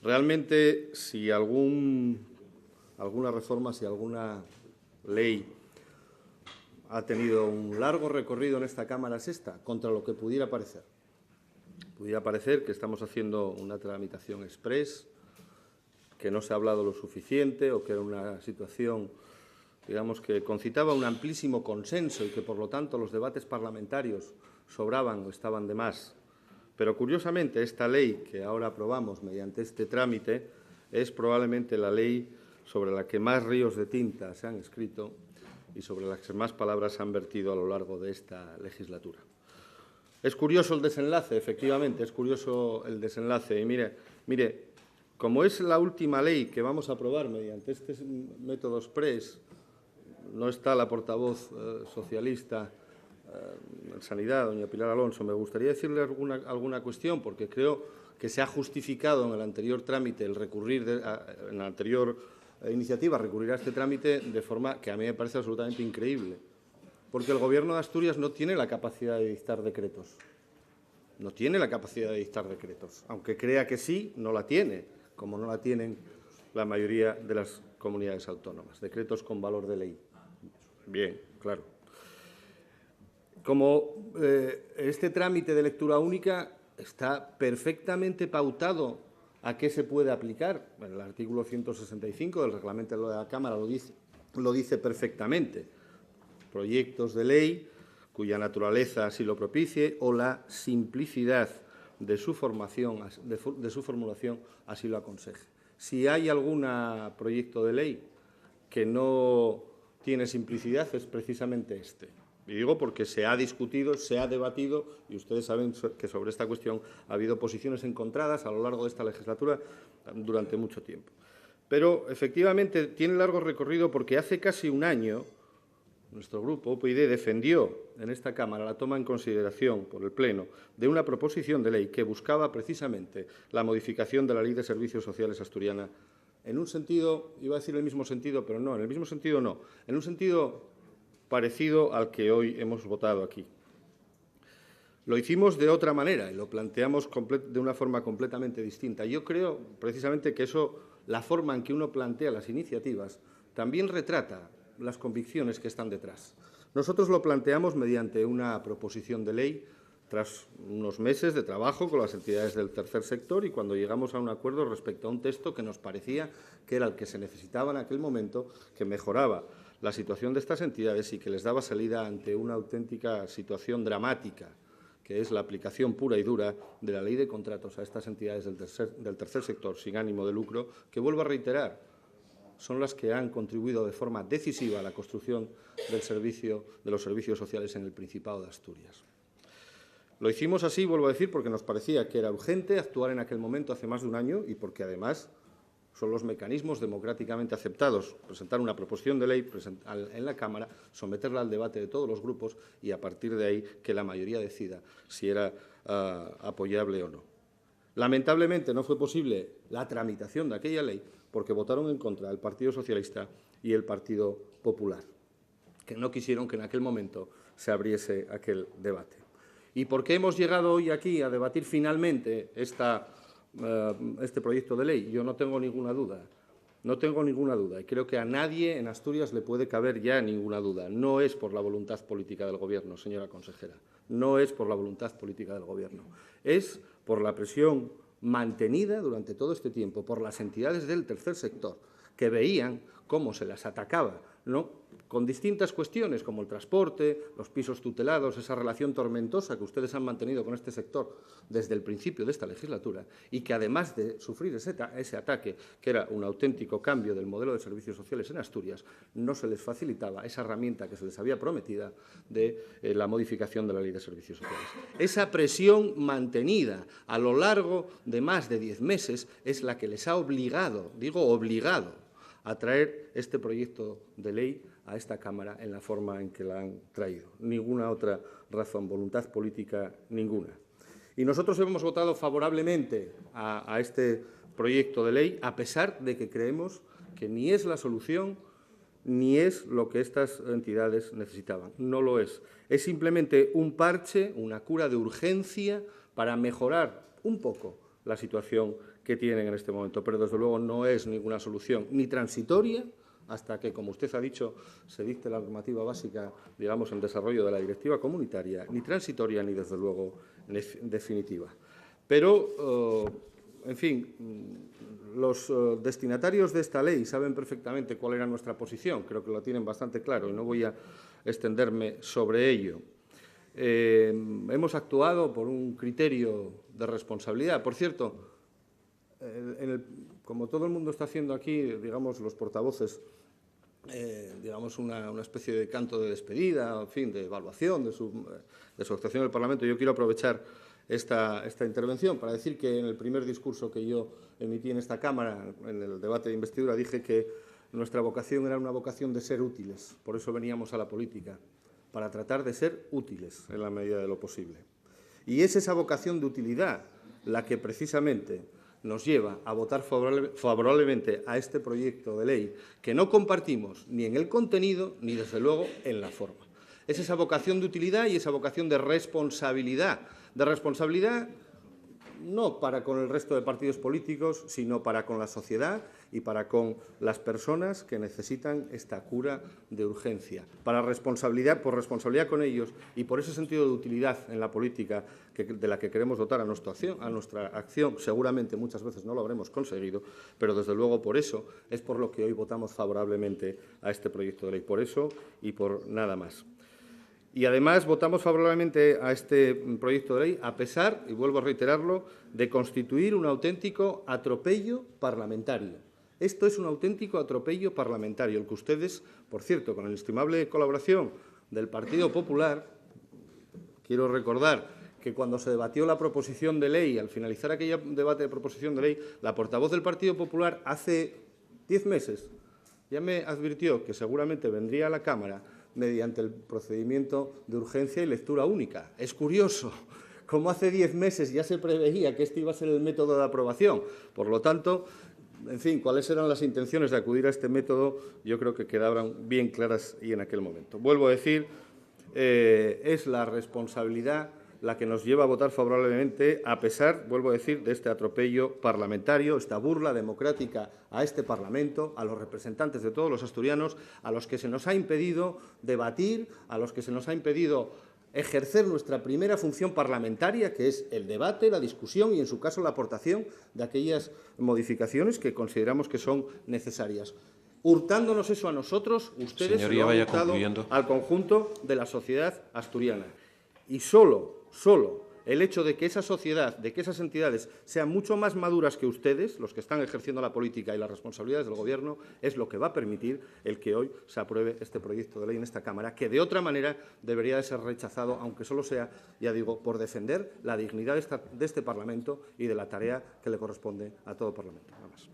Realmente, si alguna reforma, si alguna ley ha tenido un largo recorrido en esta Cámara, es esta, contra lo que pudiera parecer. Pudiera parecer que estamos haciendo una tramitación exprés, que no se ha hablado lo suficiente o que era una situación, digamos, que concitaba un amplísimo consenso y que, por lo tanto, los debates parlamentarios sobraban o estaban de más. Pero, curiosamente, esta ley que ahora aprobamos mediante este trámite es probablemente la ley sobre la que más ríos de tinta se han escrito y sobre la que más palabras se han vertido a lo largo de esta legislatura. Es curioso el desenlace, efectivamente, es curioso el desenlace. Y mire, como es la última ley que vamos a aprobar mediante este método exprés, no está la portavoz socialista en Sanidad, doña Pilar Alonso. Me gustaría decirle alguna cuestión, porque creo que se ha justificado en el anterior trámite el recurrir, en la anterior iniciativa, recurrir a este trámite de forma que a mí me parece absolutamente increíble, porque el Gobierno de Asturias no tiene la capacidad de dictar decretos. No tiene la capacidad de dictar decretos. Aunque crea que sí, no la tiene, como no la tienen la mayoría de las comunidades autónomas. Decretos con valor de ley. Bien, claro. Como este trámite de lectura única está perfectamente pautado a qué se puede aplicar, el artículo 165 del reglamento de la Cámara lo dice perfectamente. Proyectos de ley cuya naturaleza así lo propicie o la simplicidad de su formulación así lo aconseje. Si hay algún proyecto de ley que no tiene simplicidad, es precisamente este. Y digo porque se ha discutido, se ha debatido, y ustedes saben que sobre esta cuestión ha habido posiciones encontradas a lo largo de esta legislatura durante mucho tiempo. Pero, efectivamente, tiene largo recorrido porque hace casi un año nuestro grupo, UPyD, defendió en esta Cámara la toma en consideración por el Pleno de una proposición de ley que buscaba precisamente la modificación de la Ley de Servicios Sociales asturiana en un sentido, iba a decir el mismo sentido, pero no, en el mismo sentido no, en un sentido parecido al que hoy hemos votado aquí. Lo hicimos de otra manera y lo planteamos de una forma completamente distinta. Yo creo precisamente que eso, la forma en que uno plantea las iniciativas, también retrata las convicciones que están detrás. Nosotros lo planteamos mediante una proposición de ley tras unos meses de trabajo con las entidades del tercer sector y cuando llegamos a un acuerdo respecto a un texto que nos parecía que era el que se necesitaba en aquel momento, que mejoraba la situación de estas entidades y que les daba salida ante una auténtica situación dramática, que es la aplicación pura y dura de la ley de contratos a estas entidades del tercer sector sin ánimo de lucro, que, vuelvo a reiterar, son las que han contribuido de forma decisiva a la construcción de los servicios sociales en el Principado de Asturias. Lo hicimos así, vuelvo a decir, porque nos parecía que era urgente actuar en aquel momento hace más de un año y porque, además, son los mecanismos democráticamente aceptados. Presentar una proposición de ley en la Cámara, someterla al debate de todos los grupos y, a partir de ahí, que la mayoría decida si era apoyable o no. Lamentablemente, no fue posible la tramitación de aquella ley porque votaron en contra el Partido Socialista y el Partido Popular, que no quisieron que en aquel momento se abriese aquel debate. ¿Y por qué hemos llegado hoy aquí a debatir finalmente este proyecto de ley? Yo no tengo ninguna duda. No tengo ninguna duda y creo que a nadie en Asturias le puede caber ya ninguna duda. No es por la voluntad política del Gobierno, señora consejera. No es por la voluntad política del Gobierno. Es por la presión mantenida durante todo este tiempo por las entidades del tercer sector que veían cómo se las atacaba, ¿no?, con distintas cuestiones como el transporte, los pisos tutelados, esa relación tormentosa que ustedes han mantenido con este sector desde el principio de esta legislatura y que, además de sufrir ese ataque, que era un auténtico cambio del modelo de servicios sociales en Asturias, no se les facilitaba esa herramienta que se les había prometida de la modificación de la Ley de Servicios Sociales. Esa presión mantenida a lo largo de más de 10 meses es la que les ha obligado, digo obligado, a traer este proyecto de ley a esta Cámara en la forma en que la han traído. Ninguna otra razón, voluntad política ninguna. Y nosotros hemos votado favorablemente a este proyecto de ley, a pesar de que creemos que ni es la solución ni es lo que estas entidades necesitaban. No lo es. Es simplemente un parche, una cura de urgencia para mejorar un poco la situación que tienen en este momento, pero desde luego no es ninguna solución ni transitoria hasta que, como usted ha dicho, se dicte la normativa básica, digamos, en desarrollo de la directiva comunitaria, ni transitoria ni, desde luego, definitiva. Pero, en fin, los destinatarios de esta ley saben perfectamente cuál era nuestra posición, creo que lo tienen bastante claro y no voy a extenderme sobre ello. Hemos actuado por un criterio de responsabilidad. Por cierto, como todo el mundo está haciendo aquí, digamos, los portavoces, digamos, una especie de canto de despedida, en fin, de evaluación de su actuación en el Parlamento, yo quiero aprovechar esta intervención para decir que en el primer discurso que yo emití en esta Cámara, en el debate de investidura, dije que nuestra vocación era una vocación de ser útiles. Por eso veníamos a la política, para tratar de ser útiles en la medida de lo posible. Y es esa vocación de utilidad la que precisamente nos lleva a votar favorablemente a este proyecto de ley, que no compartimos ni en el contenido ni, desde luego, en la forma. Es esa vocación de utilidad y esa vocación de responsabilidad no para con el resto de partidos políticos, sino para con la sociedad y para con las personas que necesitan esta cura de urgencia. Por responsabilidad con ellos y por ese sentido de utilidad en la política de la que queremos dotar a nuestra acción, seguramente muchas veces no lo habremos conseguido, pero desde luego por eso es por lo que hoy votamos favorablemente a este proyecto de ley. Por eso y por nada más. Y, además, votamos favorablemente a este proyecto de ley, a pesar, y vuelvo a reiterarlo, de constituir un auténtico atropello parlamentario. Esto es un auténtico atropello parlamentario, el que ustedes, por cierto, con la inestimable colaboración del Partido Popular, quiero recordar que cuando se debatió la proposición de ley, al finalizar aquel debate de proposición de ley, la portavoz del Partido Popular hace 10 meses ya me advirtió que seguramente vendría a la Cámara mediante el procedimiento de urgencia y lectura única. Es curioso, como hace 10 meses ya se preveía que este iba a ser el método de aprobación. Por lo tanto, en fin, cuáles eran las intenciones de acudir a este método, yo creo que quedaban bien claras y en aquel momento. Vuelvo a decir, es la responsabilidad la que nos lleva a votar favorablemente, a pesar, vuelvo a decir, de este atropello parlamentario, esta burla democrática a este Parlamento, a los representantes de todos los asturianos, a los que se nos ha impedido debatir, a los que se nos ha impedido ejercer nuestra primera función parlamentaria, que es el debate, la discusión y, en su caso, la aportación de aquellas modificaciones que consideramos que son necesarias. Hurtándonos eso a nosotros, ustedes se lo han hurtado al conjunto de la sociedad asturiana. Y solo el hecho de que esa sociedad, de que esas entidades sean mucho más maduras que ustedes, los que están ejerciendo la política y las responsabilidades del Gobierno, es lo que va a permitir el que hoy se apruebe este proyecto de ley en esta Cámara, que de otra manera debería de ser rechazado, aunque solo sea, ya digo, por defender la dignidad de este Parlamento y de la tarea que le corresponde a todo Parlamento. Nada más.